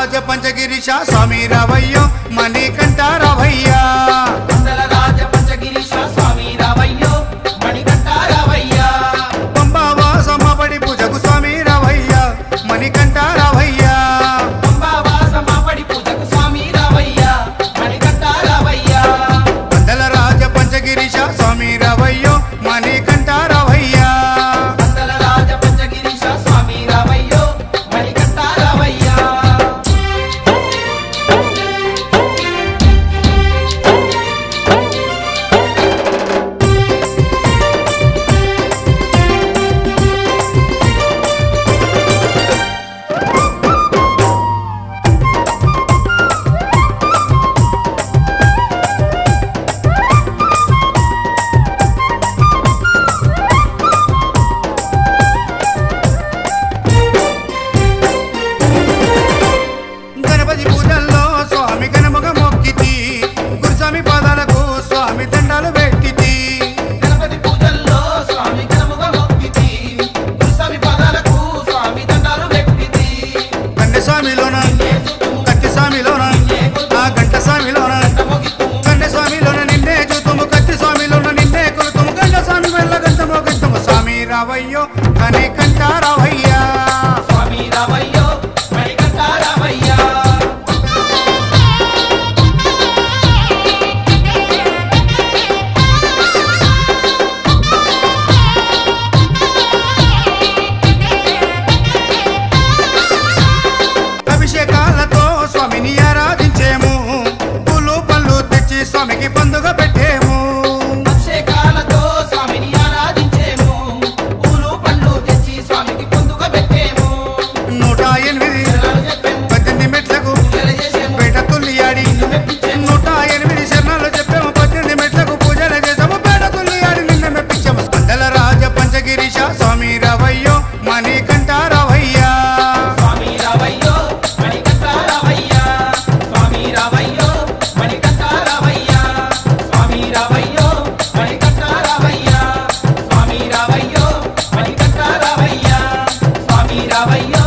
రాజ పంచగిరీశ స్వామి రావయ్యో మణికంఠ రావయ్యా మండల రాజ పంచగిరీశ స్వామి రావయ్యో మణికంఠ రావయ్యా పంబావాసమ్మ పడి పూజకు స్వామి రావయ్యా మణికంఠ రావయ్యా పంబావాసమ్మ పడి పూజకు స్వామి రావయ్యా మణికంఠ రావయ్యా మండల రాజ పంచగిరీశ స్వామి రావయ్యో మణికంఠ రావయ్యా మండల రాజ పంచగిరీశ స్వామి రావయ్యో మణికంఠ రావయ్యా గణపతి పూజల్లో స్వామి గణముగ మొక్కితి గురుస్వామి పాదాలకు స్వామి దండాలు పెట్టితి గణపతి పూజల్లో స్వామి గణముగా మొక్కితి గురుస్వామి పాదాలకు స్వామి దండాలు పెట్టితి కన్నె స్వామిలోన కత్తి స్వామిలోన ఆ గంట స్వామిలోన కన్నె స్వామిలోన నిన్నే చూతుము కత్తి స్వామిలోన నిన్నే కొలుతుము గంట స్వామి వెళ్ళ గంటమో గంటము స్వామి రావయ్యో మణికంఠ రావయ్యా స్వామి రావయ్యో మణికంఠ రావయ్యా అభిషేకాలతో స్వామిని ఆరాధించేము పూలు పళ్ళు తెచ్చి స్వామికి పండుగ పెట్టేము అభిషేకాలతో స్వామిని ఆరాధించేము పూలు పండ్లు తెచ్చి స్వామికి పొందుగా పెట్టేము 108 శరణాలు చెప్పేము 18 మెట్లకు పూజలు చేసేము పేట తుల్లియాడి నిన్ను మెప్పించేము 108 శరణాలు చెప్పాము 18 మెట్లకు పూజలు చేసాము పేట తుల్లియాడి నిన్న మెప్పించాము మండల రాజ పంచగిరీశ స్వామి రావయ్యో మణికంఠ రావయ్యా స్వామి రావయ్యో మణికంఠ రావయ్యా స్వామి రావయ్యో మణికంఠ రావయ్యా స్వామి రావయ్యో మణికంఠ రావయ్యా స్వామి రావయ్యో మణికంఠ రావయ్యా స్వామి రావయ్యో